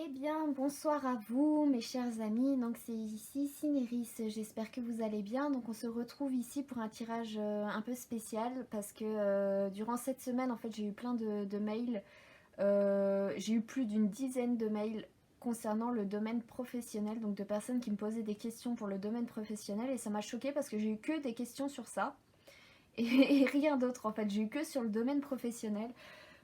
Eh bien, bonsoir à vous, mes chers amis. Donc, c'est ici Cinéris. J'espère que vous allez bien. Donc, on se retrouve ici pour un tirage un peu spécial parce que durant cette semaine, en fait, j'ai eu plein de mails. J'ai eu plus d'une dizaine de mails concernant le domaine professionnel, donc de personnes qui me posaient des questions pour le domaine professionnel. Et ça m'a choquée parce que j'ai eu que des questions sur ça et rien d'autre. En fait, j'ai eu que sur le domaine professionnel.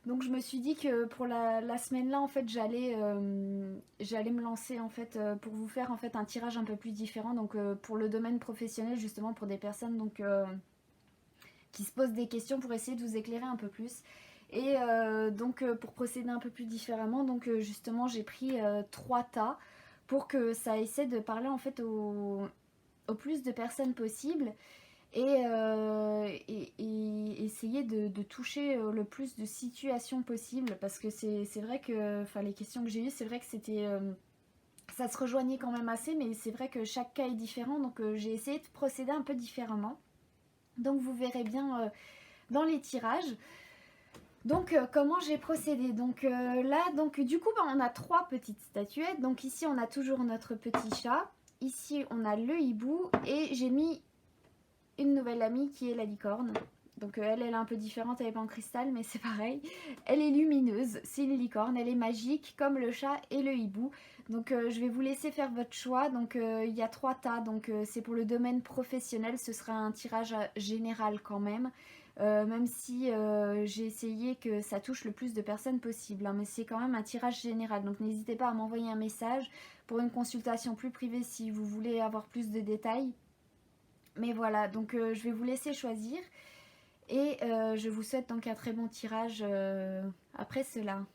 Donc je me suis dit que pour la semaine là en fait j'allais me lancer en fait pour vous faire en fait un tirage un peu plus différent, donc pour le domaine professionnel, justement pour des personnes qui se posent des questions, pour essayer de vous éclairer un peu plus. Et pour procéder un peu plus différemment, donc justement j'ai pris trois tas pour que ça essaie de parler en fait au plus de personnes possible et essayer de toucher le plus de situations possible, parce que c'est vrai que les questions que j'ai eues, c'est vrai que ça se rejoignait quand même assez, mais c'est vrai que chaque cas est différent, donc j'ai essayé de procéder un peu différemment. Donc vous verrez bien dans les tirages. Donc comment j'ai procédé. Donc là, donc du coup on a trois petites statuettes. Donc ici on a toujours notre petit chat, ici on a le hibou, et j'ai mis une nouvelle amie qui est la licorne. Donc elle est un peu différente, elle est pas en cristal, mais c'est pareil. Elle est lumineuse, c'est une licorne, elle est magique comme le chat et le hibou. Donc je vais vous laisser faire votre choix. Donc il y a trois tas, donc c'est pour le domaine professionnel, ce sera un tirage général quand même. Même si j'ai essayé que ça touche le plus de personnes possible, hein, mais c'est quand même un tirage général. Donc n'hésitez pas à m'envoyer un message pour une consultation plus privée si vous voulez avoir plus de détails. Mais voilà, donc je vais vous laisser choisir et je vous souhaite donc un très bon tirage après cela.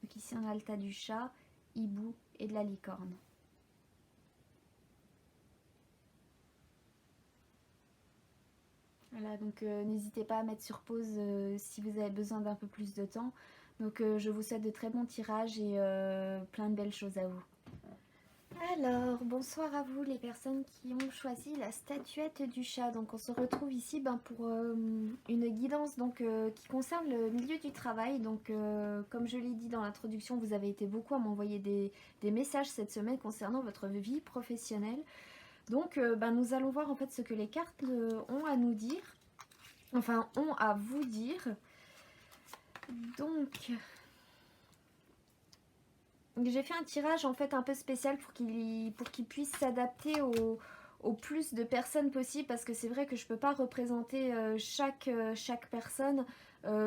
Donc ici on a le tas du chat, hibou et de la licorne. Voilà, donc n'hésitez pas à mettre sur pause si vous avez besoin d'un peu plus de temps. Donc je vous souhaite de très bons tirages et plein de belles choses à vous. Alors, bonsoir à vous les personnes qui ont choisi la statuette du chat. Donc on se retrouve ici pour une guidance qui concerne le milieu du travail. Donc comme je l'ai dit dans l'introduction, vous avez été beaucoup à m'envoyer des messages cette semaine concernant votre vie professionnelle. Donc nous allons voir en fait ce que les cartes ont à nous dire. Enfin, ont à vous dire. Donc j'ai fait un tirage en fait un peu spécial pour qu'il puisse s'adapter au plus de personnes possible, parce que c'est vrai que je peux pas représenter chaque personne,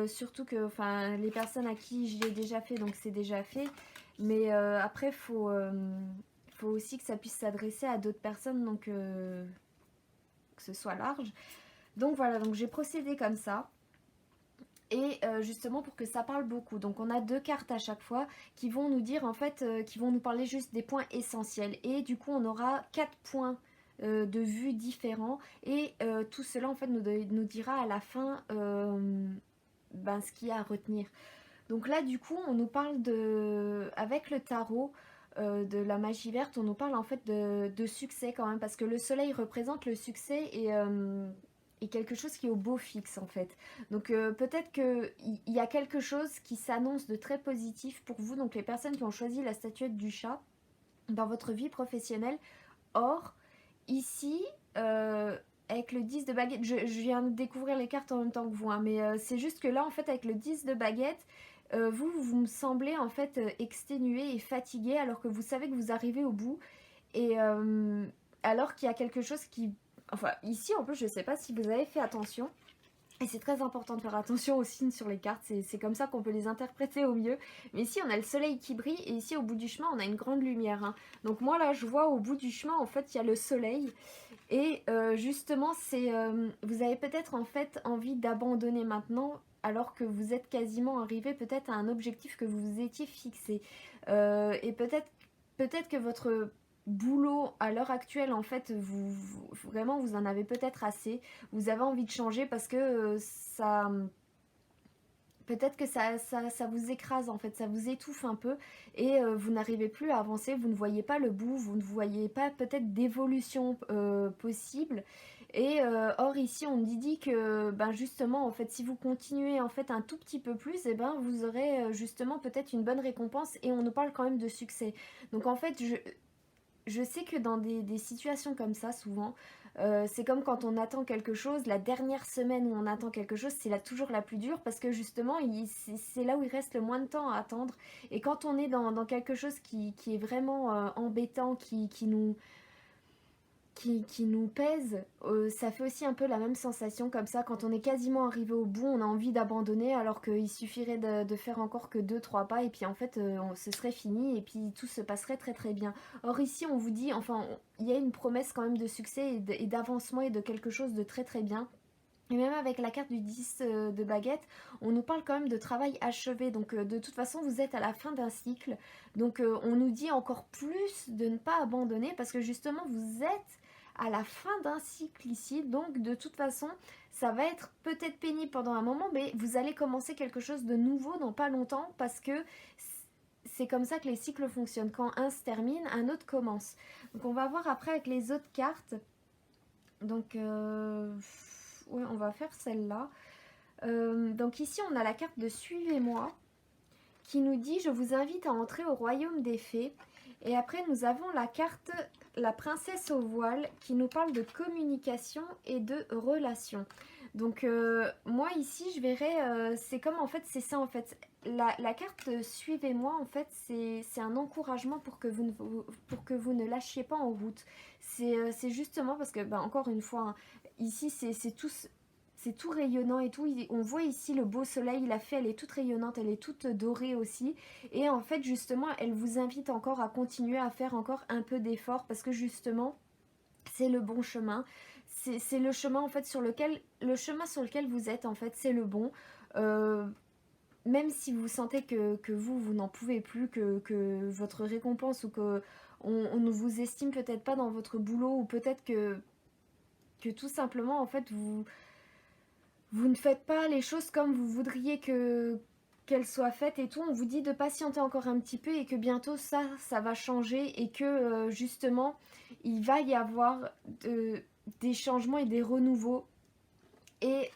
surtout que les personnes à qui je l'ai déjà fait, donc c'est déjà fait, mais après faut aussi que ça puisse s'adresser à d'autres personnes, donc que ce soit large. Donc voilà, donc j'ai procédé comme ça. Et justement pour que ça parle beaucoup. Donc on a deux cartes à chaque fois qui vont nous dire en fait, qui vont nous parler juste des points essentiels. Et du coup on aura 4 points de vue différents. Et tout cela en fait nous dira à la fin ce qu'il y a à retenir. Donc là du coup on nous parle avec le tarot de la magie verte, on nous parle en fait de succès quand même. Parce que le soleil représente le succès et quelque chose qui est au beau fixe en fait. Donc peut-être qu'il y a quelque chose qui s'annonce de très positif pour vous, donc les personnes qui ont choisi la statuette du chat dans votre vie professionnelle. Or, ici, avec le 10 de baguette, je viens de découvrir les cartes en même temps que vous, hein, mais c'est juste que là en fait avec le 10 de baguette, vous me semblez en fait exténué et fatigué, alors que vous savez que vous arrivez au bout, et alors qu'il y a quelque chose qui... Enfin, ici en plus, je ne sais pas si vous avez fait attention, et c'est très important de faire attention aux signes sur les cartes, c'est comme ça qu'on peut les interpréter au mieux. Mais ici, on a le soleil qui brille, et ici, au bout du chemin, on a une grande lumière, hein. Donc moi, là, je vois au bout du chemin, en fait, il y a le soleil. Et justement, vous avez peut-être, en fait, envie d'abandonner maintenant, alors que vous êtes quasiment arrivé peut-être à un objectif que vous vous étiez fixé. Et peut-être que votre boulot à l'heure actuelle, en fait, vraiment, vous en avez peut-être assez. Vous avez envie de changer parce que peut-être que ça vous écrase en fait, ça vous étouffe un peu, et vous n'arrivez plus à avancer, vous ne voyez pas le bout, vous ne voyez pas peut-être d'évolution possible. Et or ici on dit que ben justement en fait si vous continuez en fait un tout petit peu plus, et ben vous aurez justement peut-être une bonne récompense, et on nous parle quand même de succès. Donc en fait je sais que dans des situations comme ça, souvent, c'est comme quand on attend quelque chose, la dernière semaine où on attend quelque chose, c'est toujours la plus dure, parce que justement, c'est là où il reste le moins de temps à attendre. Et quand on est dans quelque chose qui est vraiment embêtant, qui nous pèse, ça fait aussi un peu la même sensation comme ça. Quand on est quasiment arrivé au bout, on a envie d'abandonner, alors qu'il suffirait de faire encore que 2-3 pas, et puis en fait ce serait fini, et puis tout se passerait très très bien. Or ici on vous dit, enfin il y a une promesse quand même de succès et d'avancement et de quelque chose de très très bien. Et même avec la carte du 10 de baguette, on nous parle quand même de travail achevé. Donc de toute façon, vous êtes à la fin d'un cycle. Donc on nous dit encore plus de ne pas abandonner, parce que justement, vous êtes à la fin d'un cycle ici. Donc de toute façon, ça va être peut-être pénible pendant un moment, mais vous allez commencer quelque chose de nouveau dans pas longtemps, parce que c'est comme ça que les cycles fonctionnent. Quand un se termine, un autre commence. Donc on va voir après avec les autres cartes. Donc ouais, on va faire celle-là. Donc ici on a la carte de Suivez-moi qui nous dit je vous invite à entrer au royaume des fées. Et après nous avons la carte la princesse au voile qui nous parle de communication et de relations. Donc moi ici je verrais, c'est comme en fait c'est ça en fait. La carte Suivez-moi en fait c'est un encouragement pour que vous ne lâchiez pas en route. C'est justement parce que encore une fois hein, ici c'est tout rayonnant et tout. On voit ici le beau soleil, la fée elle est toute rayonnante, elle est toute dorée aussi. Et en fait justement elle vous invite encore à continuer à faire encore un peu d'effort, parce que justement c'est le bon chemin. C'est le chemin en fait le chemin sur lequel vous êtes en fait c'est le bon. Euh, Même si vous sentez que vous n'en pouvez plus, que votre récompense, ou que on ne vous estime peut-être pas dans votre boulot, ou peut-être que tout simplement en fait vous ne faites pas les choses comme vous voudriez qu'elles soient faites et tout, on vous dit de patienter encore un petit peu, et que bientôt ça va changer, et que justement il va y avoir des changements et des renouveaux. Et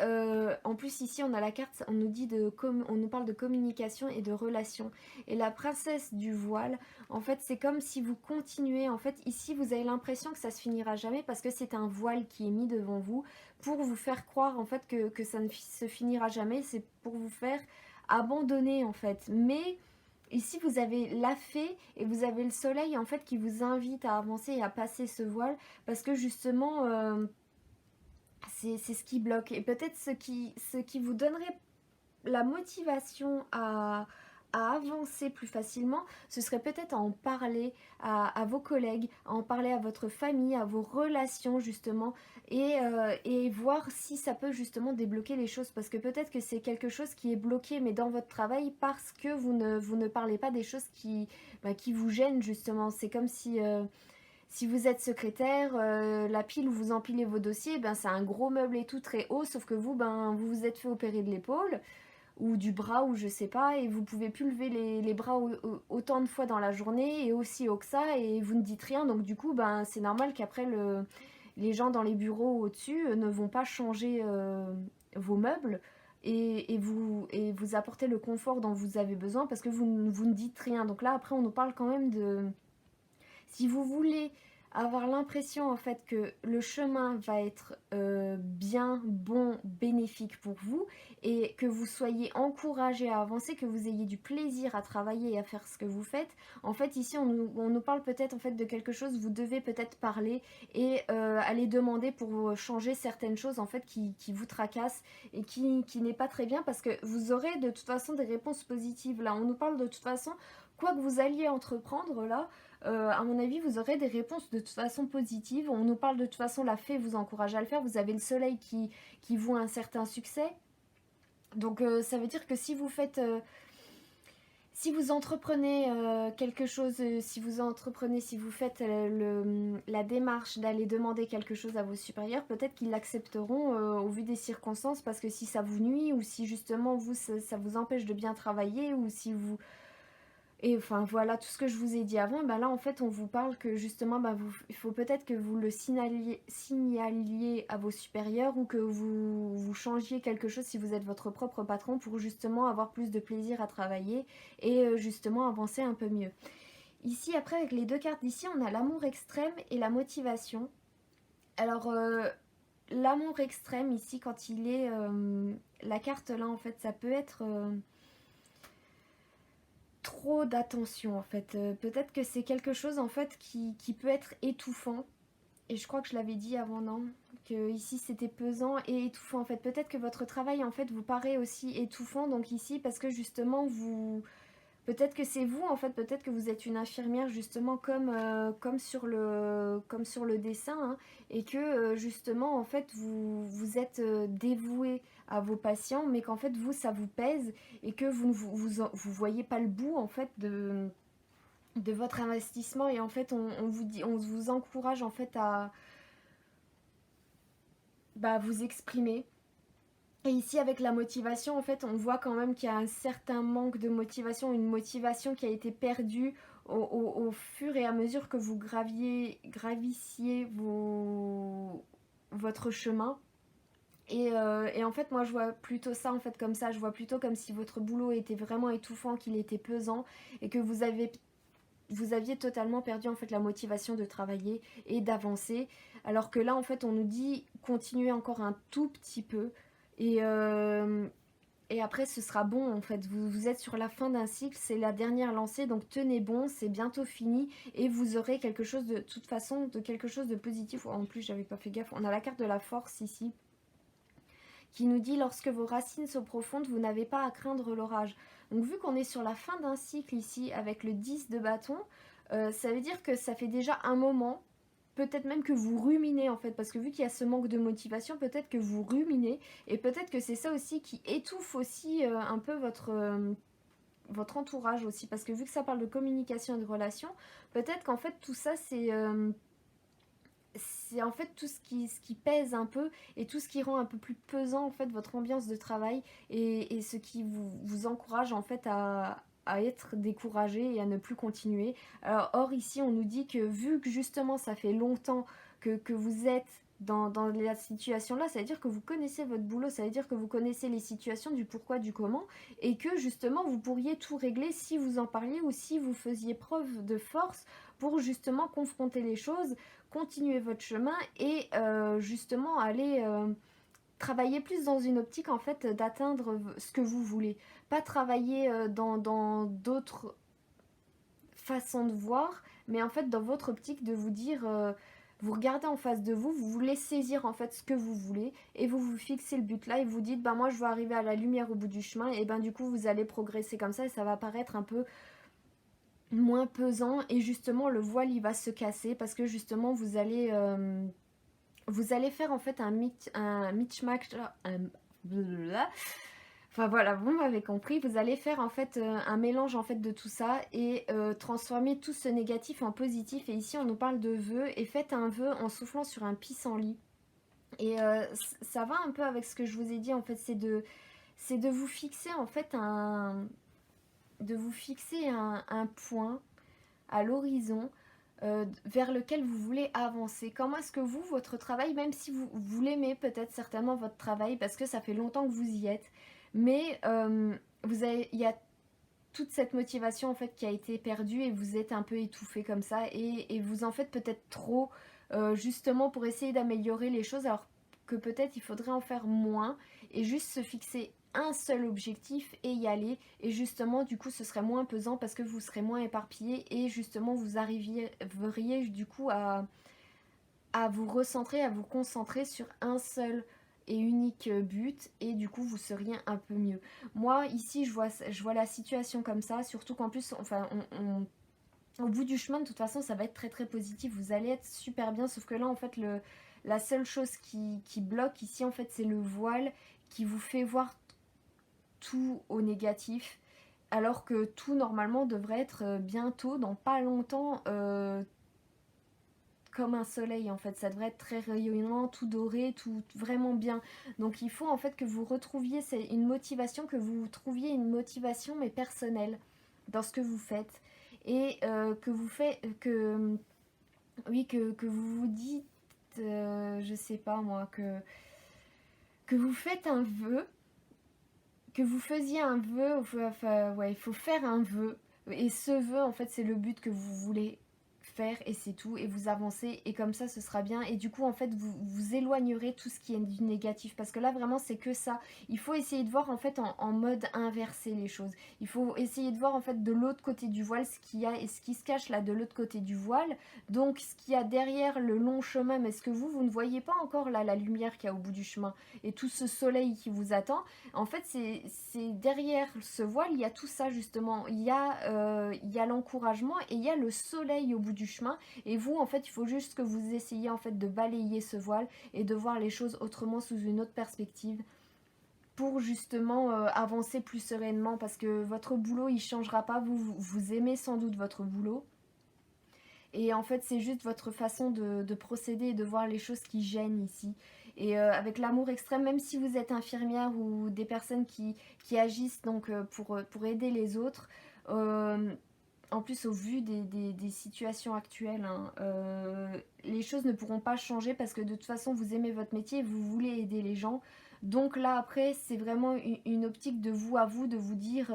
en plus ici on a la carte, on nous dit on nous parle de communication et de relations. Et la princesse du voile, en fait c'est comme si vous continuez, en fait ici vous avez l'impression que ça se finira jamais, parce que c'est un voile qui est mis devant vous pour vous faire croire en fait que ça ne se finira jamais. C'est pour vous faire abandonner en fait. Mais ici vous avez la fée et vous avez le soleil en fait qui vous invite à avancer et à passer ce voile, parce que justement c'est ce qui bloque. Et peut-être ce qui vous donnerait la motivation à avancer plus facilement, ce serait peut-être à en parler à vos collègues, à en parler à votre famille, à vos relations justement, et voir si ça peut justement débloquer les choses, parce que peut-être que c'est quelque chose qui est bloqué mais dans votre travail, parce que vous ne parlez pas des choses qui vous gênent justement. C'est comme si vous êtes secrétaire, la pile où vous empilez vos dossiers, c'est un gros meuble et tout très haut, sauf que vous, vous vous êtes fait opérer de l'épaule ou du bras, ou je sais pas, et vous pouvez plus lever les bras autant de fois dans la journée et aussi haut que ça, et vous ne dites rien. Donc du coup, c'est normal qu'après les gens dans les bureaux au-dessus ne vont pas changer vos meubles et vous apporter le confort dont vous avez besoin, parce que vous ne dites rien. Donc là, après, on nous parle quand même de... Si vous voulez avoir l'impression en fait que le chemin va être bien, bon, bénéfique pour vous, et que vous soyez encouragé à avancer, que vous ayez du plaisir à travailler et à faire ce que vous faites, en fait ici on nous parle peut-être en fait de quelque chose, vous devez peut-être parler et aller demander pour changer certaines choses en fait qui vous tracassent et qui n'est pas très bien, parce que vous aurez de toute façon des réponses positives. Là on nous parle de toute façon, quoi que vous alliez entreprendre là, à mon avis, vous aurez des réponses de toute façon positives. On nous parle de toute façon, la fée vous encourage à le faire. Vous avez le soleil qui voit un certain succès. Donc ça veut dire que si vous faites... si vous entreprenez quelque chose, si vous faites la démarche d'aller demander quelque chose à vos supérieurs, peut-être qu'ils l'accepteront au vu des circonstances, parce que si ça vous nuit, ou si justement ça vous empêche de bien travailler, ou si vous Et enfin voilà, tout ce que je vous ai dit avant, bah là en fait on vous parle que justement bah, il faut peut-être que vous le signaliez à vos supérieurs, ou que vous changiez quelque chose si vous êtes votre propre patron, pour justement avoir plus de plaisir à travailler et justement avancer un peu mieux. Ici après, avec les deux cartes d'ici, on a l'amour extrême et la motivation. Alors l'amour extrême ici, quand il est... la carte là en fait, ça peut être... trop d'attention en fait. Peut-être que c'est quelque chose en fait qui peut être étouffant. Et je crois que je l'avais dit avant, non? Que ici c'était pesant et étouffant en fait. Peut-être que votre travail en fait vous paraît aussi étouffant, donc ici, parce que justement vous... Peut-être que c'est vous en fait, peut-être que vous êtes une infirmière justement comme sur le dessin, hein, et que justement en fait vous êtes dévoué à vos patients, mais qu'en fait vous ça vous pèse, et que vous voyez pas le bout en fait de votre investissement, et en fait on vous encourage en fait à bah, vous exprimer. Et ici, avec la motivation, en fait, on voit quand même qu'il y a un certain manque de motivation, une motivation qui a été perdue au fur et à mesure que vous gravissiez votre chemin. Et en fait, moi, je vois plutôt ça, en fait, comme ça. Je vois plutôt comme si votre boulot était vraiment étouffant, qu'il était pesant, et que vous aviez totalement perdu, en fait, la motivation de travailler et d'avancer. Alors que là, en fait, on nous dit continuez encore un tout petit peu. Et, euh, et après, ce sera bon, en fait. Vous êtes sur la fin d'un cycle, c'est la dernière lancée, donc tenez bon, c'est bientôt fini, et vous aurez quelque chose de toute façon, de quelque chose de positif. En plus, j'avais pas fait gaffe, on a la carte de la force ici, qui nous dit lorsque vos racines sont profondes, vous n'avez pas à craindre l'orage. Donc vu qu'on est sur la fin d'un cycle ici, avec le 10 de bâton, ça veut dire que ça fait déjà un moment, peut-être même que vous ruminez en fait, parce que vu qu'il y a ce manque de motivation, peut-être que vous ruminez, et peut-être que c'est ça aussi qui étouffe aussi un peu votre entourage aussi, parce que vu que ça parle de communication et de relations, peut-être qu'en fait tout ça c'est en fait tout ce qui pèse un peu, et tout ce qui rend un peu plus pesant en fait votre ambiance de travail, et ce qui vous encourage en fait à être découragé et à ne plus continuer. Alors or ici on nous dit que vu que justement ça fait longtemps que vous êtes dans la situation là, ça veut dire que vous connaissez votre boulot, ça veut dire que vous connaissez les situations du pourquoi, du comment, et que justement vous pourriez tout régler si vous en parliez, ou si vous faisiez preuve de force pour justement confronter les choses, continuer votre chemin, et justement aller travailler plus dans une optique en fait d'atteindre ce que vous voulez. Pas travailler dans d'autres façons de voir, mais en fait dans votre optique de vous dire... vous regardez en face de vous, vous voulez saisir en fait ce que vous voulez, et vous vous fixez le but là, et vous dites bah moi je veux arriver à la lumière au bout du chemin, et ben du coup vous allez progresser comme ça, et ça va paraître un peu moins pesant, et justement le voile il va se casser, parce que justement vous allez faire en fait un micmac, enfin voilà, vous m'avez compris, vous allez faire en fait un mélange en fait de tout ça, et transformer tout ce négatif en positif. Et ici on nous parle de vœux, et faites un vœu en soufflant sur un pissenlit. Et ça va un peu avec ce que je vous ai dit en fait, c'est de vous fixer en fait un point à l'horizon vers lequel vous voulez avancer. Comment est-ce que vous, votre travail, même si vous l'aimez peut-être certainement votre travail, parce que ça fait longtemps que vous y êtes, mais il y a toute cette motivation en fait qui a été perdue, et vous êtes un peu étouffé comme ça, et vous en faites peut-être trop justement pour essayer d'améliorer les choses, alors que peut-être il faudrait en faire moins, et juste se fixer un seul objectif et y aller, et justement du coup ce serait moins pesant, parce que vous serez moins éparpillé, et justement vous arriveriez du coup à vous recentrer, à vous concentrer sur un seul et unique but, et du coup vous seriez un peu mieux. Moi ici je vois la situation comme ça, surtout qu'en plus enfin au bout du chemin de toute façon ça va être très très positif, vous allez être super bien, sauf que là en fait la seule chose qui bloque ici en fait c'est le voile, qui vous fait voir tout au négatif, alors que tout normalement devrait être bientôt, dans pas longtemps, comme un soleil en fait, ça devrait être très rayonnant, tout doré, tout vraiment bien. Donc il faut en fait que vous retrouviez une motivation, que vous trouviez une motivation mais personnelle. dans ce que vous faites. Et que vous faites, oui, que vous vous dites, je sais pas moi, que vous faites un vœu, que vous faisiez un vœu, enfin, ouais, il faut faire un vœu. Et ce vœu, en fait, c'est le but que vous voulez faire et c'est tout. Et vous avancez et comme ça, ce sera bien. Et du coup, en fait, vous éloignerez tout ce qui est du négatif. Parce que là, vraiment, c'est que ça. Il faut essayer de voir, en fait, en mode inversé les choses. Il faut essayer de voir, en fait, de l'autre côté du voile, ce qu'il y a et ce qui se cache là de l'autre côté du voile. Donc, ce qu'il y a derrière le long chemin, mais est-ce que vous ne voyez pas encore là la lumière qu'il y a au bout du chemin et tout ce soleil qui vous attend? En fait, c'est derrière ce voile, il y a tout ça justement. Il y a l'encouragement et il y a le soleil au bout du chemin. Et vous, en fait, il faut juste que vous essayiez en fait de balayer ce voile et de voir les choses autrement sous une autre perspective pour justement avancer plus sereinement parce que votre boulot, il changera pas. Vous aimez sans doute votre boulot. Et en fait, c'est juste votre façon de procéder et de voir les choses qui gênent ici. Et avec l'amour extrême, même si vous êtes infirmière ou des personnes qui agissent donc, pour aider les autres, en plus au vu des situations actuelles, hein, les choses ne pourront pas changer parce que de toute façon, vous aimez votre métier et vous voulez aider les gens. Donc là, après, c'est vraiment une optique de vous à vous, de vous dire...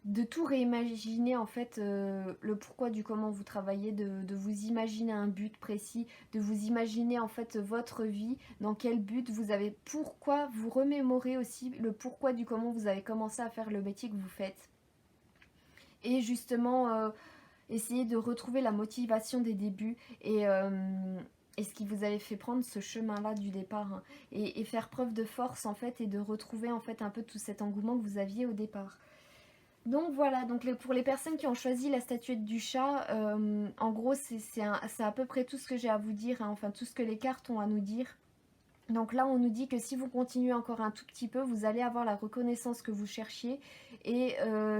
de tout réimaginer en fait le pourquoi du comment vous travaillez, de vous imaginer un but précis, de vous imaginer en fait votre vie, dans quel but vous avez, pourquoi vous remémorez aussi le pourquoi du comment vous avez commencé à faire le métier que vous faites. Et justement essayer de retrouver la motivation des débuts et ce qui vous avait fait prendre ce chemin-là du départ, hein, et faire preuve de force en fait et de retrouver en fait un peu tout cet engouement que vous aviez au départ. Donc voilà, donc pour les personnes qui ont choisi la statuette du chat, en gros c'est à peu près tout ce que j'ai à vous dire, hein, enfin tout ce que les cartes ont à nous dire. Donc là on nous dit que si vous continuez encore un tout petit peu, vous allez avoir la reconnaissance que vous cherchiez et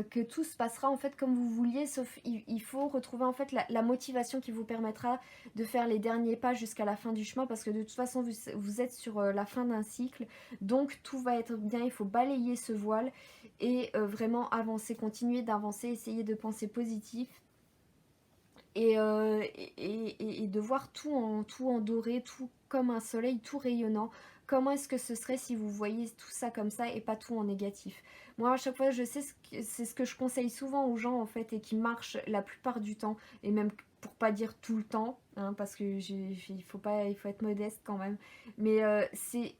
que tout se passera en fait comme vous vouliez, sauf il faut retrouver en fait la motivation qui vous permettra de faire les derniers pas jusqu'à la fin du chemin parce que de toute façon vous êtes sur la fin d'un cycle, donc tout va être bien, il faut balayer ce voile et vraiment avancer, continuer d'avancer, essayer de penser positif et de voir tout en doré, tout comme un soleil, tout rayonnant. Comment est-ce que ce serait si vous voyez tout ça comme ça et pas tout en négatif? Moi, à chaque fois, je sais c'est ce que je conseille souvent aux gens, en fait, et qui marche la plupart du temps, et même pour pas dire tout le temps, hein, parce que il faut être modeste quand même. Mais c'est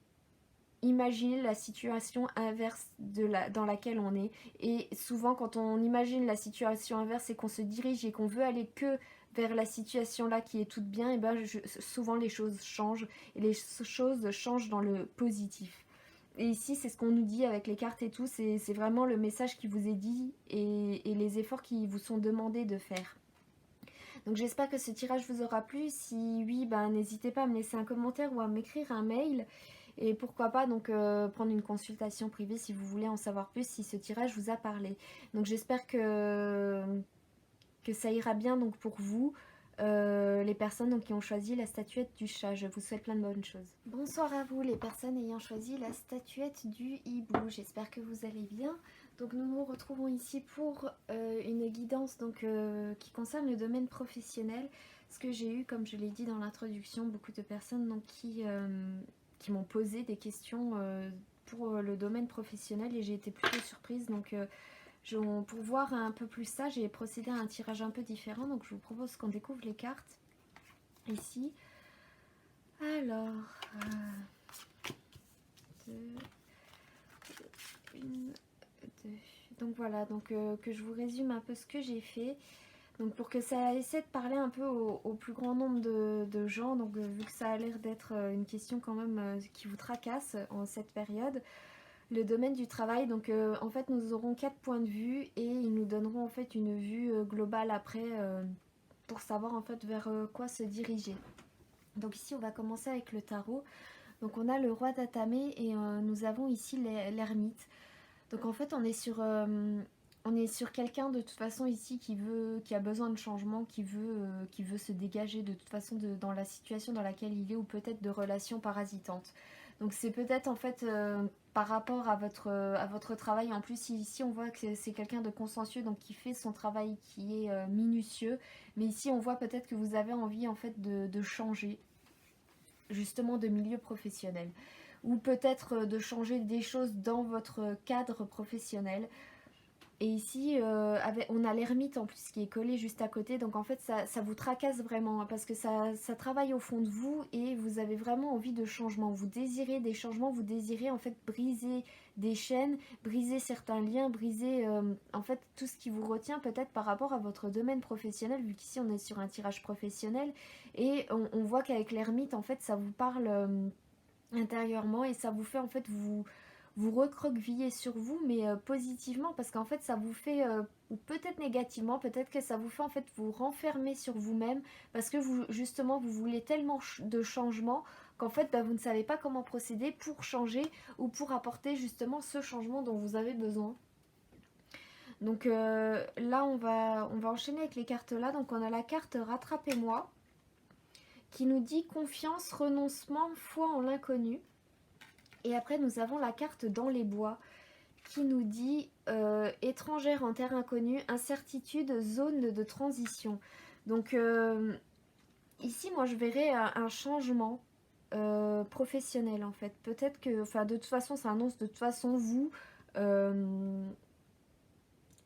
imaginer la situation inverse dans laquelle on est. Et souvent, quand on imagine la situation inverse et qu'on se dirige et qu'on veut aller que vers la situation là qui est toute bien, et ben souvent les choses changent et les choses changent dans le positif. Et ici, c'est ce qu'on nous dit avec les cartes et tout, c'est vraiment le message qui vous est dit et les efforts qui vous sont demandés de faire. Donc j'espère que ce tirage vous aura plu. Si oui, ben n'hésitez pas à me laisser un commentaire ou à m'écrire un mail. Et pourquoi pas donc prendre une consultation privée si vous voulez en savoir plus, si ce tirage vous a parlé. Donc j'espère que ça ira bien donc pour vous, les personnes donc, qui ont choisi la statuette du chat. Je vous souhaite plein de bonnes choses. Bonsoir à vous les personnes ayant choisi la statuette du hibou. J'espère que vous allez bien. Donc nous nous retrouvons ici pour une guidance donc, qui concerne le domaine professionnel. Ce que j'ai eu, comme je l'ai dit dans l'introduction, beaucoup de personnes donc, qui m'ont posé des questions pour le domaine professionnel et j'ai été plutôt surprise. Donc pour voir un peu plus ça, j'ai procédé à un tirage un peu différent. Donc je vous propose qu'on découvre les cartes ici. Alors, donc voilà, donc que je vous résume un peu ce que j'ai fait. Donc pour que ça essaie de parler un peu au plus grand nombre de gens, donc vu que ça a l'air d'être une question quand même qui vous tracasse en cette période, le domaine du travail, donc en fait nous aurons 4 points de vue et ils nous donneront en fait une vue globale après pour savoir en fait vers quoi se diriger. Donc ici on va commencer avec le tarot. Donc on a le roi d'Atame et nous avons ici l'ermite. Donc en fait on est sur quelqu'un de toute façon ici qui a besoin de changement, qui veut se dégager de toute façon dans la situation dans laquelle il est ou peut-être de relations parasitantes. Donc c'est peut-être en fait par rapport à votre travail. En plus, ici, on voit que c'est quelqu'un de consciencieux, donc qui fait son travail qui est minutieux. Mais ici, on voit peut-être que vous avez envie, en fait, de changer, justement, de milieu professionnel. Ou peut-être de changer des choses dans votre cadre professionnel. Et ici, on a l'ermite en plus qui est collé juste à côté. Donc en fait, ça vous tracasse vraiment, hein, parce que ça travaille au fond de vous et vous avez vraiment envie de changement. Vous désirez des changements, vous désirez en fait briser des chaînes, briser certains liens, briser en fait tout ce qui vous retient peut-être par rapport à votre domaine professionnel, vu qu'ici on est sur un tirage professionnel. Et on voit qu'avec l'ermite, en fait, ça vous parle intérieurement et ça vous fait en fait vous recroqueviller sur vous, mais positivement, parce qu'en fait ça vous fait, ou peut-être négativement, peut-être que ça vous fait en fait vous renfermer sur vous-même, parce que vous justement vous voulez tellement de changements qu'en fait bah, vous ne savez pas comment procéder pour changer ou pour apporter justement ce changement dont vous avez besoin. Donc là on va enchaîner avec les cartes là. Donc on a la carte Rattrapez-moi qui nous dit confiance, renoncement, foi en l'inconnu. Et après, nous avons la carte dans les bois qui nous dit étrangère en terre inconnue, incertitude, zone de transition. Donc ici, moi, je verrais un changement professionnel en fait. Peut-être que, enfin, de toute façon, ça annonce de toute façon vous. euh,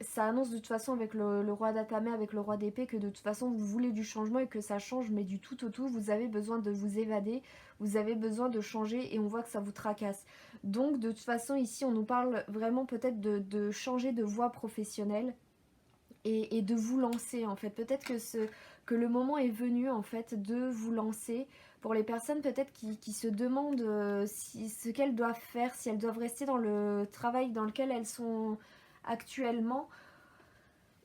Ça annonce de toute façon avec le roi d'atamé, avec le roi d'épée, que de toute façon vous voulez du changement et que ça change, mais du tout au tout, vous avez besoin de vous évader, vous avez besoin de changer et on voit que ça vous tracasse. Donc de toute façon ici on nous parle vraiment peut-être de changer de voie professionnelle et de vous lancer en fait. Peut-être que le moment est venu en fait de vous lancer. Pour les personnes peut-être qui se demandent ce qu'elles doivent faire, si elles doivent rester dans le travail dans lequel elles sont actuellement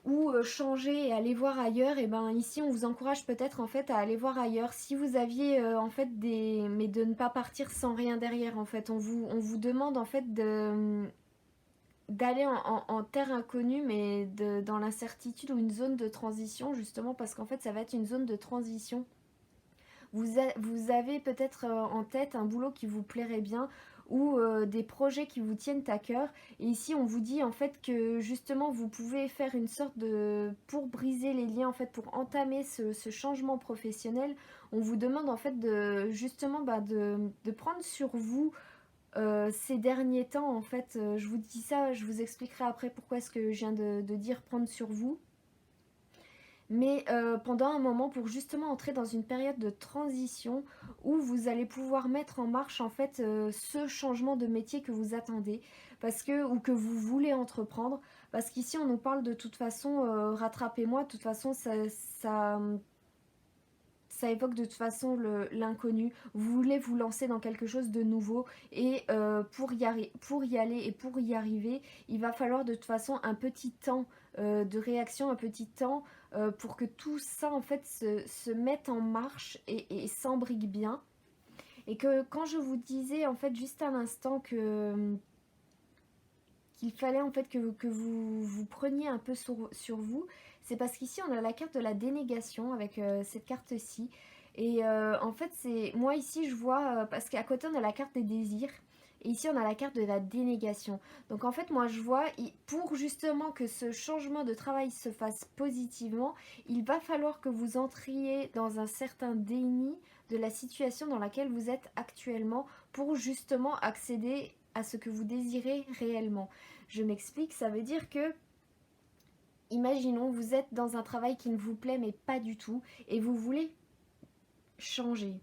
ou changer et aller voir ailleurs, et ben ici on vous encourage peut-être en fait à aller voir ailleurs. Si vous aviez en fait des... mais de ne pas partir sans rien derrière en fait. On vous demande en fait d'aller en terre inconnue mais dans l'incertitude ou une zone de transition justement parce qu'en fait ça va être une zone de transition. Vous avez peut-être en tête un boulot qui vous plairait bien ou des projets qui vous tiennent à cœur. Et ici, on vous dit en fait que justement, vous pouvez faire une sorte de... pour briser les liens, en fait, pour entamer ce changement professionnel, on vous demande en fait de justement bah, de prendre sur vous ces derniers temps. En fait, je vous dis ça, je vous expliquerai après pourquoi est-ce que je viens de dire prendre sur vous, mais pendant un moment pour justement entrer dans une période de transition où vous allez pouvoir mettre en marche en fait ce changement de métier que vous attendez parce que ou que vous voulez entreprendre, parce qu'ici on nous parle de toute façon rattrapez-moi, de toute façon ça, ça évoque de toute façon l'inconnu. Vous voulez vous lancer dans quelque chose de nouveau et pour y aller et pour y arriver, il va falloir de toute façon un petit temps de réaction, un petit temps pour que tout ça en fait se mette en marche et s'embrique bien. Et que quand je vous disais en fait juste à l'instant que qu'il fallait en fait que vous preniez un peu sur vous, c'est parce qu'ici on a la carte de la dénégation avec cette carte-ci. Et en fait, c'est moi ici je vois, parce qu'à côté on a la carte des désirs, et ici on a la carte de la dénégation. Donc en fait, moi je vois, pour justement que ce changement de travail se fasse positivement, il va falloir que vous entriez dans un certain déni de la situation dans laquelle vous êtes actuellement pour justement accéder à ce que vous désirez réellement. Je m'explique, ça veut dire que, imaginons, vous êtes dans un travail qui ne vous plaît mais pas du tout, et vous voulez changer.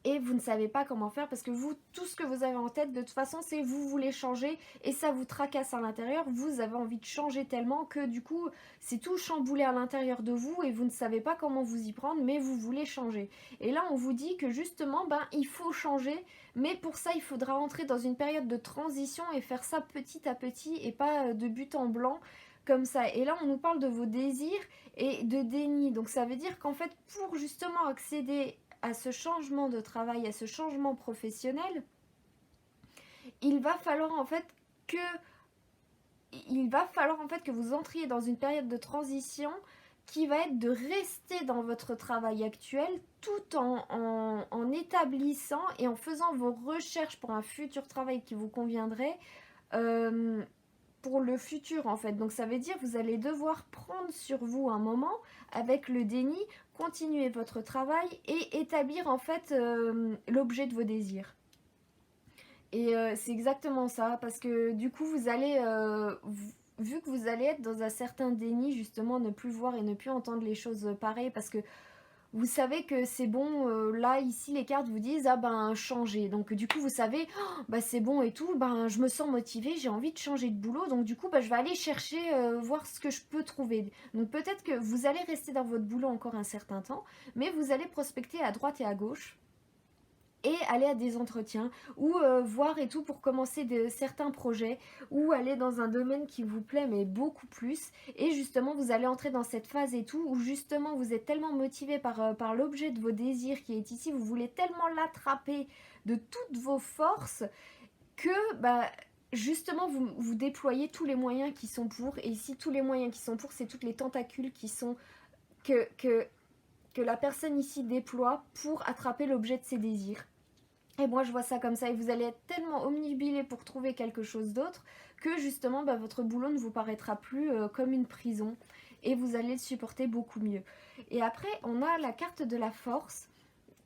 Et vous ne savez pas comment faire parce que vous, tout ce que vous avez en tête, de toute façon, c'est vous voulez changer et ça vous tracasse à l'intérieur. Vous avez envie de changer tellement que du coup, c'est tout chamboulé à l'intérieur de vous et vous ne savez pas comment vous y prendre, mais vous voulez changer. Et là, on vous dit que justement, ben, il faut changer, mais pour ça, il faudra entrer dans une période de transition et faire ça petit à petit et pas de but en blanc comme ça. Et là, on nous parle de vos désirs et de déni. Donc ça veut dire qu'en fait, pour justement accéder à ce changement de travail, à ce changement professionnel, il va falloir en fait que vous entriez dans une période de transition qui va être de rester dans votre travail actuel tout en établissant et en faisant vos recherches pour un futur travail qui vous conviendrait pour le futur en fait. Donc ça veut dire que vous allez devoir prendre sur vous un moment avec le déni, continuer votre travail et établir en fait l'objet de vos désirs. Et c'est exactement ça, parce que du coup vous allez, vu que vous allez être dans un certain déni, justement ne plus voir et ne plus entendre les choses pareilles, parce que vous savez que c'est bon, là ici les cartes vous disent ah ben changer, donc du coup vous savez oh, bah c'est bon et tout, ben je me sens motivée, j'ai envie de changer de boulot, donc du coup bah, je vais aller chercher voir ce que je peux trouver. Donc peut-être que vous allez rester dans votre boulot encore un certain temps, mais vous allez prospecter à droite et à gauche et aller à des entretiens ou voir et tout pour commencer certains projets ou aller dans un domaine qui vous plaît mais beaucoup plus, et justement vous allez entrer dans cette phase et tout où justement vous êtes tellement motivé par l'objet de vos désirs qui est ici, vous voulez tellement l'attraper de toutes vos forces que bah justement vous déployez tous les moyens qui sont pour, et ici tous les moyens qui sont pour c'est toutes les tentacules qui sont que la personne ici déploie pour attraper l'objet de ses désirs. Et moi je vois ça comme ça, et vous allez être tellement omnibilé pour trouver quelque chose d'autre que justement bah, votre boulot ne vous paraîtra plus comme une prison et vous allez le supporter beaucoup mieux. Et après on a la carte de la force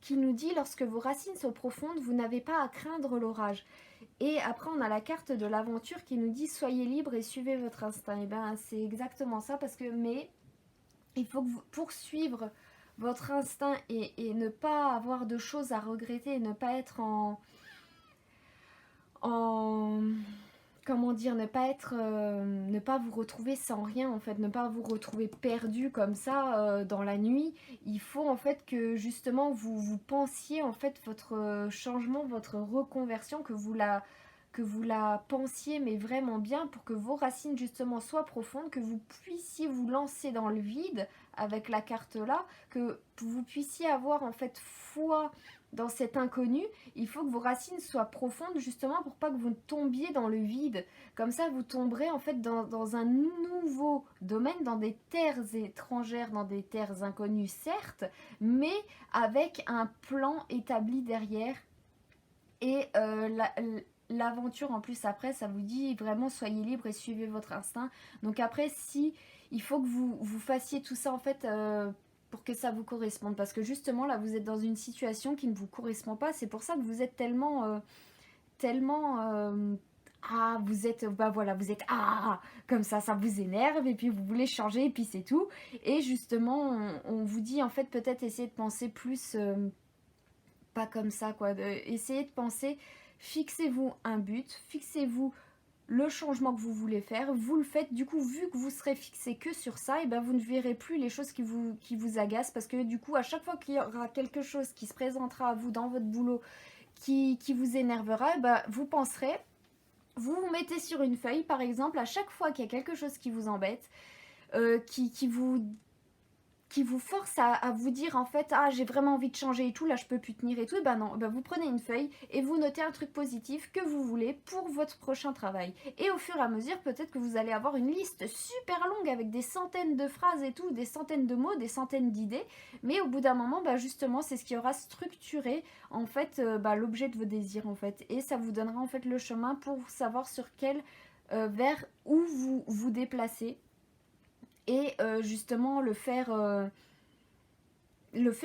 qui nous dit lorsque vos racines sont profondes, vous n'avez pas à craindre l'orage. Et après on a la carte de l'aventure qui nous dit soyez libre et suivez votre instinct. Et bien c'est exactement ça, parce que mais il faut que vous poursuivre votre instinct et ne pas avoir de choses à regretter, et ne pas être en comment dire, ne pas vous retrouver sans rien en fait, ne pas vous retrouver perdu comme ça dans la nuit. Il faut en fait que justement vous pensiez en fait votre changement, votre reconversion, que vous la pensiez mais vraiment bien, pour que vos racines justement soient profondes, que vous puissiez vous lancer dans le vide avec la carte là, que vous puissiez avoir en fait foi dans cet inconnu. Il faut que vos racines soient profondes justement pour pas que vous tombiez dans le vide. Comme ça vous tomberez en fait dans un nouveau domaine, dans des terres étrangères, dans des terres inconnues certes, mais avec un plan établi derrière. Et l'aventure en plus après ça vous dit vraiment soyez libre et suivez votre instinct. Donc après si il faut que vous fassiez tout ça en fait pour que ça vous corresponde, parce que justement là vous êtes dans une situation qui ne vous correspond pas, c'est pour ça que vous êtes ah vous êtes bah voilà vous êtes comme ça vous énerve et puis vous voulez changer et puis c'est tout. Et justement on vous dit en fait peut-être essayer de penser plus pas comme ça quoi, essayez de penser, fixez-vous un but, fixez-vous le changement que vous voulez faire, vous le faites. Du coup vu que vous serez fixé que sur ça, et ben vous ne verrez plus les choses qui vous agacent, parce que du coup à chaque fois qu'il y aura quelque chose qui se présentera à vous dans votre boulot qui vous énervera, et ben vous penserez, vous vous mettez sur une feuille par exemple à chaque fois qu'il y a quelque chose qui vous embête, qui vous force à vous dire en fait j'ai vraiment envie de changer et tout, là je peux plus tenir et tout, et ben non, ben vous prenez une feuille et vous notez un truc positif que vous voulez pour votre prochain travail. Et au fur et à mesure peut-être que vous allez avoir une liste super longue avec des centaines de phrases et tout, des centaines de mots, des centaines d'idées, mais au bout d'un moment justement c'est ce qui aura structuré en fait l'objet de vos désirs en fait, et ça vous donnera en fait le chemin pour savoir sur quel vers où vous vous déplacez, et justement le faire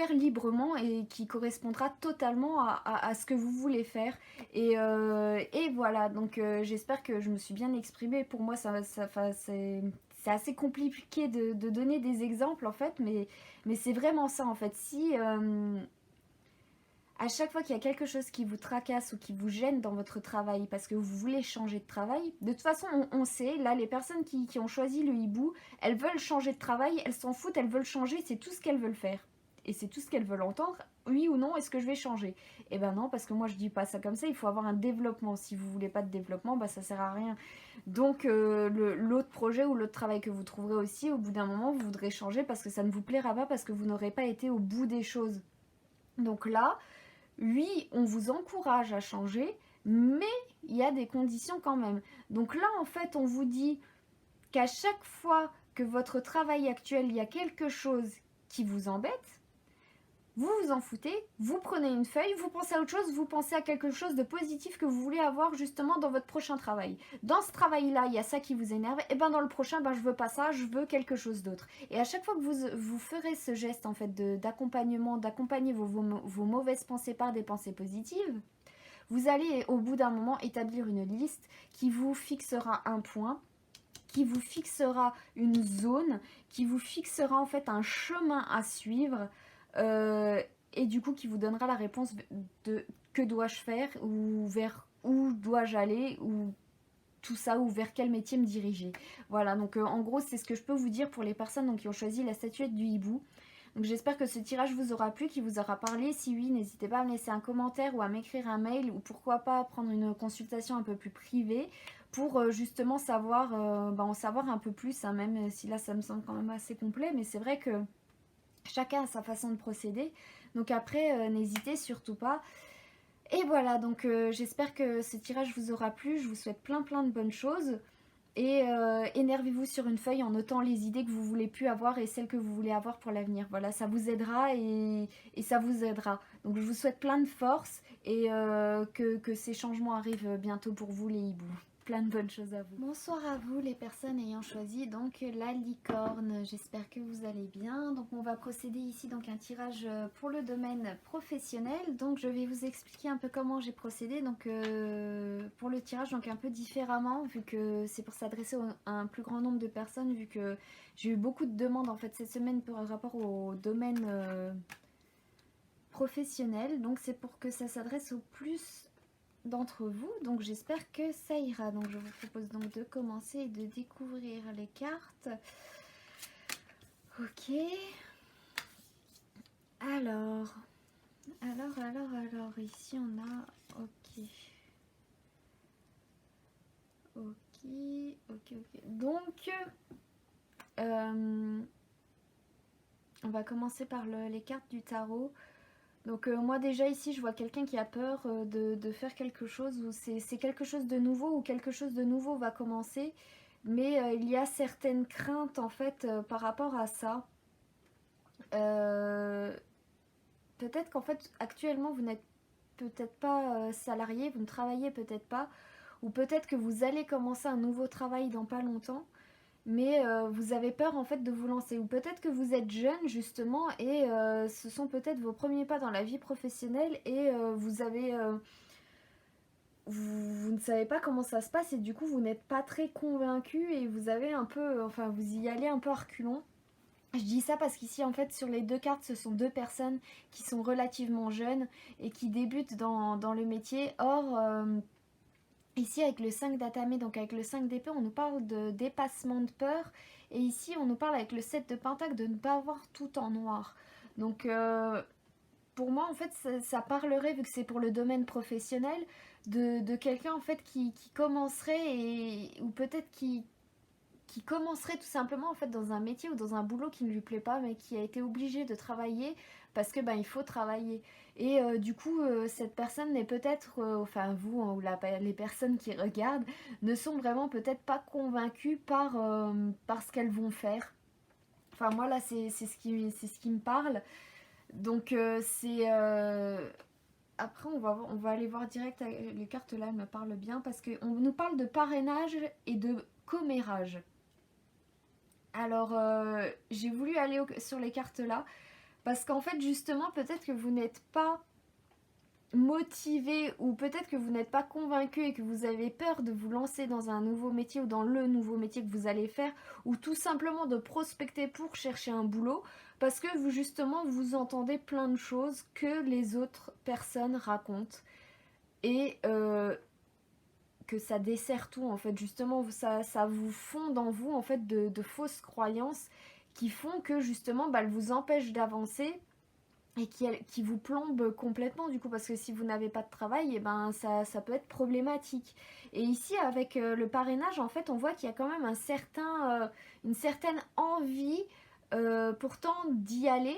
librement et qui correspondra totalement à ce que vous voulez faire. Et voilà, donc j'espère que je me suis bien exprimée. Pour moi c'est assez compliqué de donner des exemples en fait, mais c'est vraiment ça en fait. Si à chaque fois qu'il y a quelque chose qui vous tracasse ou qui vous gêne dans votre travail parce que vous voulez changer de travail, de toute façon on sait, là les personnes qui ont choisi le hibou, elles veulent changer de travail, elles s'en foutent, elles veulent changer, c'est tout ce qu'elles veulent faire. Et c'est tout ce qu'elles veulent entendre, oui ou non, est-ce que je vais changer? Eh ben non, parce que moi je dis pas ça comme ça, il faut avoir un développement. Si vous voulez pas de développement, ça sert à rien. Donc l'autre projet ou l'autre travail que vous trouverez aussi, au bout d'un moment vous voudrez changer parce que ça ne vous plaira pas, parce que vous n'aurez pas été au bout des choses. Donc là, oui, on vous encourage à changer, mais il y a des conditions quand même. Donc là, en fait, on vous dit qu'à chaque fois que votre travail actuel, il y a quelque chose qui vous embête, vous vous en foutez, vous prenez une feuille, vous pensez à autre chose, vous pensez à quelque chose de positif que vous voulez avoir justement dans votre prochain travail. Dans ce travail-là, il y a ça qui vous énerve, et ben dans le prochain, ben je veux pas ça, je veux quelque chose d'autre. Et à chaque fois que vous ferez ce geste en fait d'accompagnement, d'accompagner vos mauvaises pensées par des pensées positives, vous allez au bout d'un moment établir une liste qui vous fixera un point, qui vous fixera une zone, qui vous fixera en fait un chemin à suivre, et du coup qui vous donnera la réponse de que dois-je faire, ou vers où dois-je aller, ou tout ça, ou vers quel métier me diriger. Voilà, donc en gros c'est ce que je peux vous dire pour les personnes donc, qui ont choisi la statuette du hibou. Donc j'espère que ce tirage vous aura plu, qu'il vous aura parlé. Si oui, n'hésitez pas à me laisser un commentaire ou à m'écrire un mail, ou pourquoi pas prendre une consultation un peu plus privée pour justement savoir, en savoir un peu plus, hein, même si là ça me semble quand même assez complet, mais c'est vrai que chacun a sa façon de procéder. Donc après, n'hésitez surtout pas. Et voilà, donc j'espère que ce tirage vous aura plu. Je vous souhaite plein de bonnes choses. Et énervez-vous sur une feuille en notant les idées que vous voulez plus avoir et celles que vous voulez avoir pour l'avenir. Voilà, ça vous aidera et ça vous aidera. Donc je vous souhaite plein de force et que ces changements arrivent bientôt pour vous les hiboux. Plein de bonnes choses à vous. Bonsoir à vous les personnes ayant choisi donc la licorne. J'espère que vous allez bien. Donc on va procéder ici donc un tirage pour le domaine professionnel. Donc je vais vous expliquer un peu comment j'ai procédé. Donc pour le tirage donc un peu différemment vu que c'est pour s'adresser à un plus grand nombre de personnes, vu que j'ai eu beaucoup de demandes en fait cette semaine par rapport au domaine professionnel. Donc c'est pour que ça s'adresse au plus d'entre vous, donc j'espère que ça ira. Donc je vous propose donc de commencer et de découvrir les cartes. Ok, alors ici on a ok, donc on va commencer par les cartes du tarot. Donc moi déjà ici je vois quelqu'un qui a peur de faire quelque chose, ou c'est quelque chose de nouveau, ou quelque chose de nouveau va commencer, mais il y a certaines craintes en fait par rapport à ça. Peut-être qu'en fait actuellement vous n'êtes peut-être pas salarié, vous ne travaillez peut-être pas, ou peut-être que vous allez commencer un nouveau travail dans pas longtemps, mais vous avez peur en fait de vous lancer, ou peut-être que vous êtes jeune justement et ce sont peut-être vos premiers pas dans la vie professionnelle et vous ne savez pas comment ça se passe et du coup vous n'êtes pas très convaincu et vous avez un peu, enfin vous y allez un peu à reculons. Je dis ça parce qu'ici en fait sur les deux cartes ce sont deux personnes qui sont relativement jeunes et qui débutent dans le métier. Or ici avec le 5 d'Atamé, donc avec le 5 d'épée, on nous parle de dépassement de peur. Et ici on nous parle avec le 7 de pentacle de ne pas voir tout en noir. Donc pour moi en fait ça parlerait, vu que c'est pour le domaine professionnel, de quelqu'un en fait qui commencerait, ou peut-être qui commencerait tout simplement en fait dans un métier ou dans un boulot qui ne lui plaît pas, mais qui a été obligé de travailler parce que il faut travailler. Et du coup cette personne n'est peut-être, enfin vous hein, ou les personnes qui regardent ne sont vraiment peut-être pas convaincues par ce qu'elles vont faire. Enfin moi là c'est ce qui me parle. Donc après on va aller voir direct, les cartes là elles me parlent bien parce qu'on nous parle de parrainage et de commérage. Alors j'ai voulu aller sur les cartes là parce qu'en fait justement peut-être que vous n'êtes pas motivé, ou peut-être que vous n'êtes pas convaincu et que vous avez peur de vous lancer dans un nouveau métier ou dans le nouveau métier que vous allez faire, ou tout simplement de prospecter pour chercher un boulot parce que vous justement vous entendez plein de choses que les autres personnes racontent et que ça dessert tout en fait. Justement ça vous fonde en vous en fait de fausses croyances qui font que justement elles vous empêchent d'avancer et qui vous plombe complètement du coup, parce que si vous n'avez pas de travail, et ça peut être problématique. Et ici avec le parrainage en fait on voit qu'il y a quand même une certaine envie pourtant d'y aller,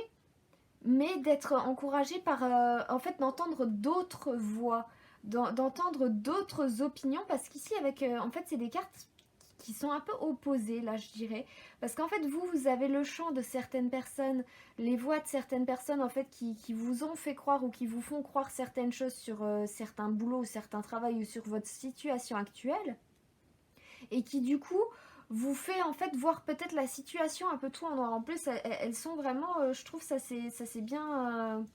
mais d'être encouragé par en fait d'entendre d'autres voix, d'entendre d'autres opinions, parce qu'ici avec en fait c'est des cartes qui sont un peu opposés là je dirais, parce qu'en fait vous avez le chant de certaines personnes, les voix de certaines personnes en fait qui vous ont fait croire ou qui vous font croire certaines choses sur certains boulots, certains travails ou sur votre situation actuelle, et qui du coup vous fait en fait voir peut-être la situation un peu tout en noir. En plus elles sont vraiment, je trouve ça c'est bien...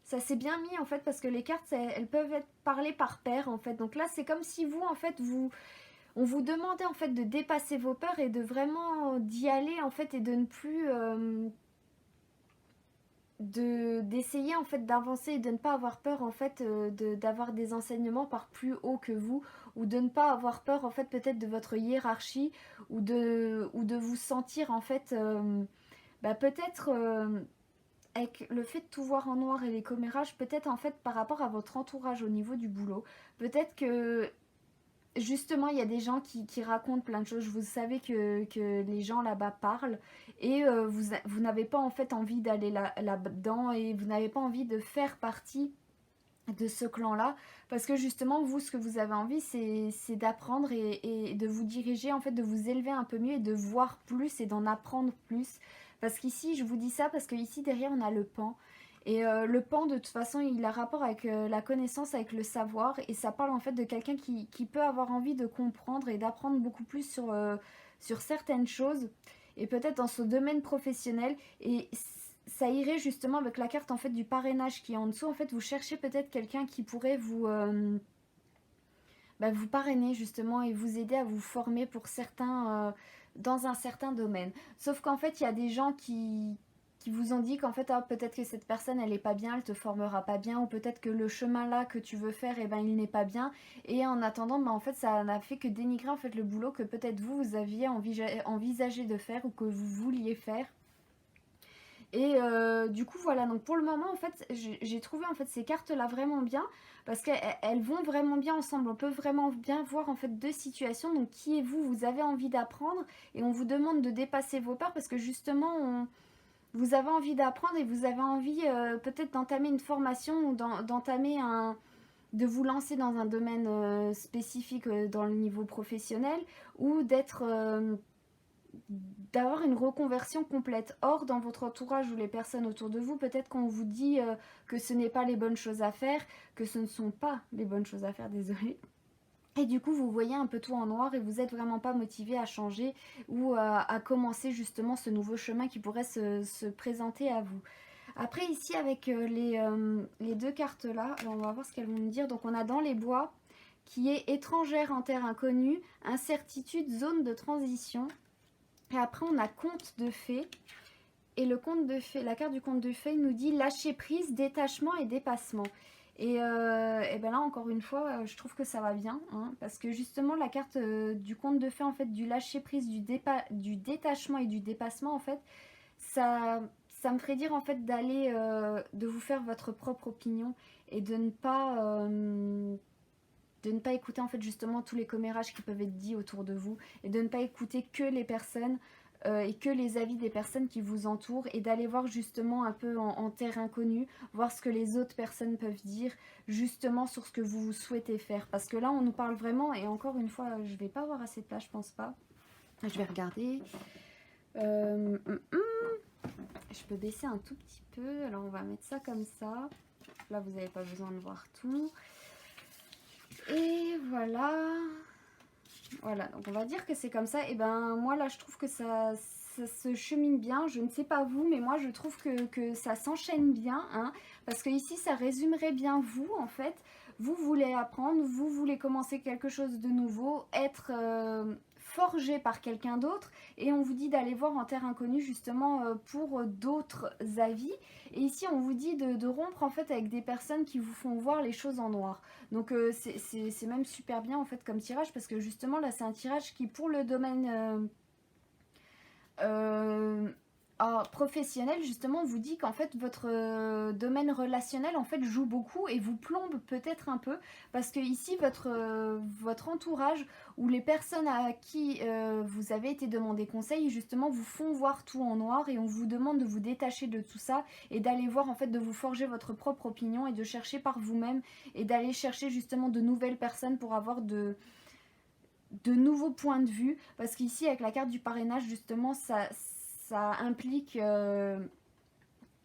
ça s'est bien mis en fait parce que les cartes elles peuvent être parlées par paire en fait. Donc là c'est comme si vous en fait on vous demandait en fait de dépasser vos peurs et de vraiment d'y aller en fait et de ne plus d'essayer en fait d'avancer et de ne pas avoir peur en fait d'avoir des enseignements par plus haut que vous, ou de ne pas avoir peur en fait peut-être de votre hiérarchie, ou de vous sentir en fait peut-être avec le fait de tout voir en noir et les commérages, peut-être en fait par rapport à votre entourage au niveau du boulot, peut-être que justement il y a des gens qui racontent plein de choses. Vous savez que les gens là-bas parlent, et vous n'avez pas en fait envie d'aller là-dedans, et vous n'avez pas envie de faire partie de ce clan-là, parce que justement vous, ce que vous avez envie, c'est d'apprendre et de vous diriger en fait, de vous élever un peu mieux et de voir plus et d'en apprendre plus. Parce qu'ici, je vous dis ça parce que ici derrière on a le pan, et le pan de toute façon il a rapport avec la connaissance, avec le savoir, et ça parle en fait de quelqu'un qui peut avoir envie de comprendre et d'apprendre beaucoup plus sur certaines choses, et peut-être dans ce domaine professionnel. Et ça irait justement avec la carte en fait du parrainage qui est en dessous. En fait vous cherchez peut-être quelqu'un qui pourrait vous parrainer justement et vous aider à vous former pour certains dans un certain domaine. Sauf qu'en fait il y a des gens qui vous ont dit qu'en fait peut-être que cette personne elle est pas bien, elle te formera pas bien, ou peut-être que le chemin là que tu veux faire il n'est pas bien, et en attendant en fait ça n'a fait que dénigrer en fait le boulot que peut-être vous aviez envisagé de faire ou que vous vouliez faire. Et du coup voilà, donc pour le moment en fait j'ai trouvé en fait ces cartes là vraiment bien, parce qu'elles vont vraiment bien ensemble. On peut vraiment bien voir en fait deux situations. Donc qui est vous, vous avez envie d'apprendre, et on vous demande de dépasser vos peurs parce que justement vous avez envie d'apprendre et vous avez envie peut-être d'entamer une formation, ou de vous lancer dans un domaine spécifique dans le niveau professionnel, ou d'avoir une reconversion complète. Or, dans votre entourage ou les personnes autour de vous, peut-être qu'on vous dit que ce n'est pas les bonnes choses à faire, que ce ne sont pas les bonnes choses à faire, désolé. Et du coup, vous voyez un peu tout en noir et vous n'êtes vraiment pas motivé à changer ou à commencer justement ce nouveau chemin qui pourrait se présenter à vous. Après, ici, avec les deux cartes là, alors on va voir ce qu'elles vont nous dire. Donc, on a dans les bois qui est étrangère en terre inconnue, incertitude, zone de transition. Et après, on a conte de fées. Et le conte de fées, la carte du conte de fées nous dit lâcher prise, détachement et dépassement. Et ben là, encore une fois, je trouve que ça va bien. Hein, parce que justement, la carte du conte de fées, en fait, du lâcher prise, du détachement et du dépassement, en fait, ça me ferait dire, en fait, d'aller, de vous faire votre propre opinion et de ne pas écouter en fait justement tous les commérages qui peuvent être dits autour de vous, et de ne pas écouter que les personnes et que les avis des personnes qui vous entourent, et d'aller voir justement un peu en terre inconnue, voir ce que les autres personnes peuvent dire justement sur ce que vous souhaitez faire. Parce que là on nous parle vraiment, et encore une fois je vais pas avoir assez de place, je pense pas. Je vais regarder. Je peux baisser un tout petit peu, alors on va mettre ça comme ça. Là vous n'avez pas besoin de voir tout. Et voilà. Voilà, donc on va dire que c'est comme ça. Et ben moi là je trouve que ça se chemine bien. Je ne sais pas vous, mais moi je trouve que ça s'enchaîne bien. Hein, parce que ici ça résumerait bien vous en fait. Vous voulez apprendre, vous voulez commencer quelque chose de nouveau, être forgé par quelqu'un d'autre. Et on vous dit d'aller voir en terre inconnue justement pour d'autres avis. Et ici on vous dit de rompre en fait avec des personnes qui vous font voir les choses en noir. Donc c'est même super bien en fait comme tirage, parce que justement là c'est un tirage qui pour le domaine professionnel justement vous dit qu'en fait votre domaine relationnel en fait joue beaucoup et vous plombe peut-être un peu, parce que ici votre entourage ou les personnes à qui vous avez été demandé conseil justement vous font voir tout en noir, et on vous demande de vous détacher de tout ça et d'aller voir en fait, de vous forger votre propre opinion et de chercher par vous-même, et d'aller chercher justement de nouvelles personnes pour avoir de nouveaux points de vue, parce qu'ici avec la carte du parrainage justement ça implique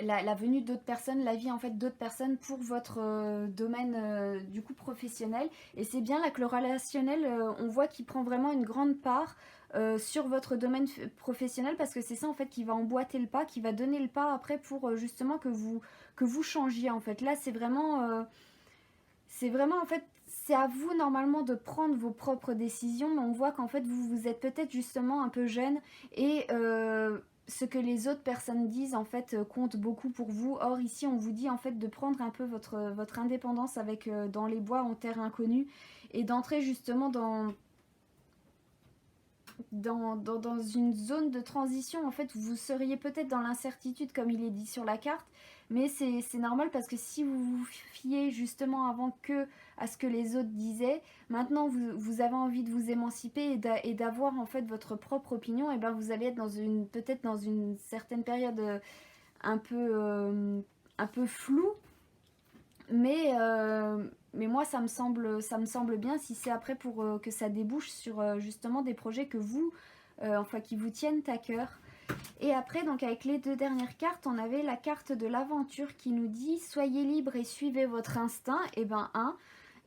la venue d'autres personnes, la vie en fait d'autres personnes pour votre domaine du coup professionnel. Et c'est bien là que le relationnel, on voit qu'il prend vraiment une grande part sur votre domaine professionnel, parce que c'est ça en fait qui va emboîter le pas, qui va donner le pas après pour justement que vous changiez en fait. Là c'est vraiment en fait c'est à vous normalement de prendre vos propres décisions, mais on voit qu'en fait vous êtes peut-être justement un peu jeune et ce que les autres personnes disent en fait compte beaucoup pour vous. Or ici on vous dit en fait de prendre un peu votre indépendance avec dans les bois en terre inconnue et d'entrer justement dans une zone de transition en fait où vous seriez peut-être dans l'incertitude comme il est dit sur la carte, mais c'est normal parce que si vous vous fiez justement avant que à ce que les autres disaient, maintenant vous avez envie de vous émanciper et d'avoir en fait votre propre opinion, et ben vous allez être dans une peut-être dans une certaine période un un peu floue, mais moi ça me semble bien si c'est après pour que ça débouche sur justement des projets que vous, enfin qui vous tiennent à cœur. Et après donc avec les deux dernières cartes, on avait la carte de l'aventure qui nous dit soyez libre et suivez votre instinct. Et ben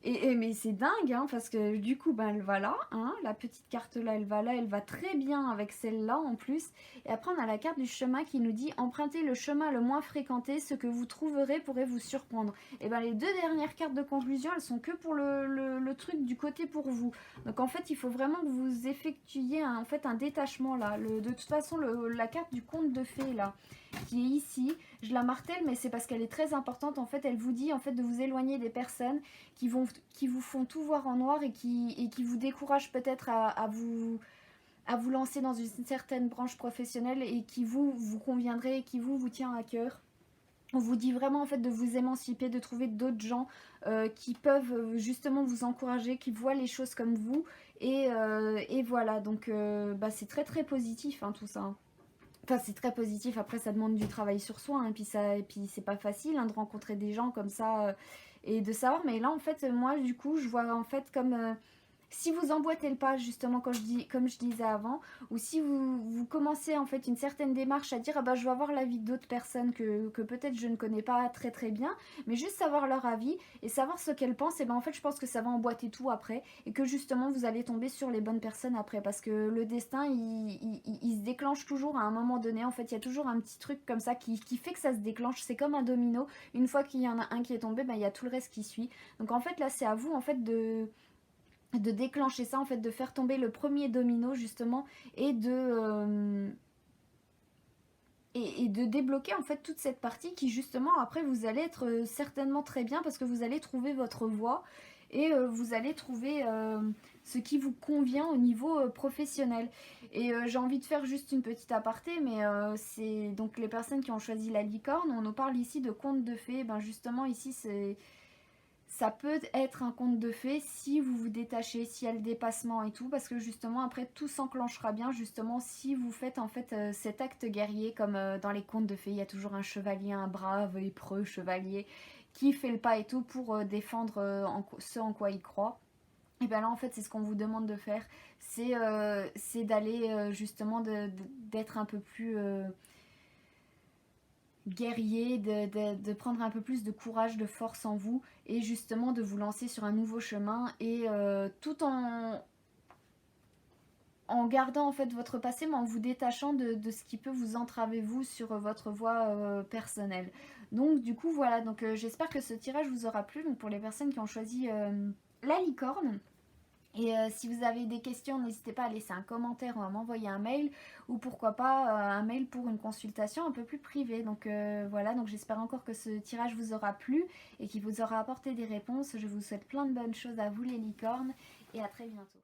mais c'est dingue, hein, parce que du coup, ben, elle va là, hein, la petite carte là, elle va très bien avec celle-là en plus. Et après, on a la carte du chemin qui nous dit empruntez le chemin le moins fréquenté, ce que vous trouverez pourrait vous surprendre. Et ben les deux dernières cartes de conclusion, elles sont que pour le truc du côté pour vous. Donc en fait, il faut vraiment que vous effectuiez en fait un détachement là. De toute façon, la carte du conte de fées là, qui est ici, je la martèle, mais c'est parce qu'elle est très importante. En fait, elle vous dit en fait de vous éloigner des personnes qui vous font tout voir en noir et qui vous découragent peut-être à vous lancer dans une certaine branche professionnelle et qui vous conviendrait et qui vous tient à cœur. On vous dit vraiment en fait de vous émanciper, de trouver d'autres gens qui peuvent justement vous encourager, qui voient les choses comme vous. Et voilà, donc c'est très très positif hein, tout ça, hein. Enfin, c'est très positif. Après, ça demande du travail sur soi, hein, et puis c'est pas facile hein, de rencontrer des gens comme ça et de savoir. Mais là, en fait, moi, du coup, je vois en fait comme si vous emboîtez le pas, justement, comme je disais avant, ou si vous commencez en fait une certaine démarche à dire ah bah je vais avoir l'avis d'autres personnes que peut-être je ne connais pas très très bien, mais juste savoir leur avis et savoir ce qu'elles pensent, et ben en fait je pense que ça va emboîter tout après et que justement vous allez tomber sur les bonnes personnes après, parce que le destin il se déclenche toujours à un moment donné. En fait, il y a toujours un petit truc comme ça qui fait que ça se déclenche. C'est comme un domino. Une fois qu'il y en a un qui est tombé, ben, il y a tout le reste qui suit. Donc en fait là c'est à vous en fait de déclencher ça, en fait, de faire tomber le premier domino justement et de débloquer en fait toute cette partie qui justement après vous allez être certainement très bien parce que vous allez trouver votre voie et vous allez trouver ce qui vous convient au niveau professionnel. Et j'ai envie de faire juste une petite aparté, mais c'est donc les personnes qui ont choisi la licorne, on nous parle ici de conte de fées. Ben justement ici ça peut être un conte de fées si vous vous détachez, s'il y a le dépassement et tout, parce que justement après tout s'enclenchera bien justement si vous faites en fait cet acte guerrier, comme dans les contes de fées, il y a toujours un chevalier, un brave et preux chevalier qui fait le pas et tout pour défendre ce en quoi il croit. Et bien là en fait c'est ce qu'on vous demande de faire, c'est d'aller justement d'être un peu plus guerrier, de prendre un peu plus de courage, de force en vous et justement de vous lancer sur un nouveau chemin et tout en gardant en fait votre passé, mais en vous détachant de ce qui peut vous entraver vous sur votre voie personnelle. Donc du coup voilà, donc j'espère que ce tirage vous aura plu. Donc pour les personnes qui ont choisi la licorne. Et si vous avez des questions, n'hésitez pas à laisser un commentaire ou à m'envoyer un mail, ou pourquoi pas un mail pour une consultation un peu plus privée. Donc voilà, donc j'espère encore que ce tirage vous aura plu et qu'il vous aura apporté des réponses. Je vous souhaite plein de bonnes choses à vous les licornes et à très bientôt.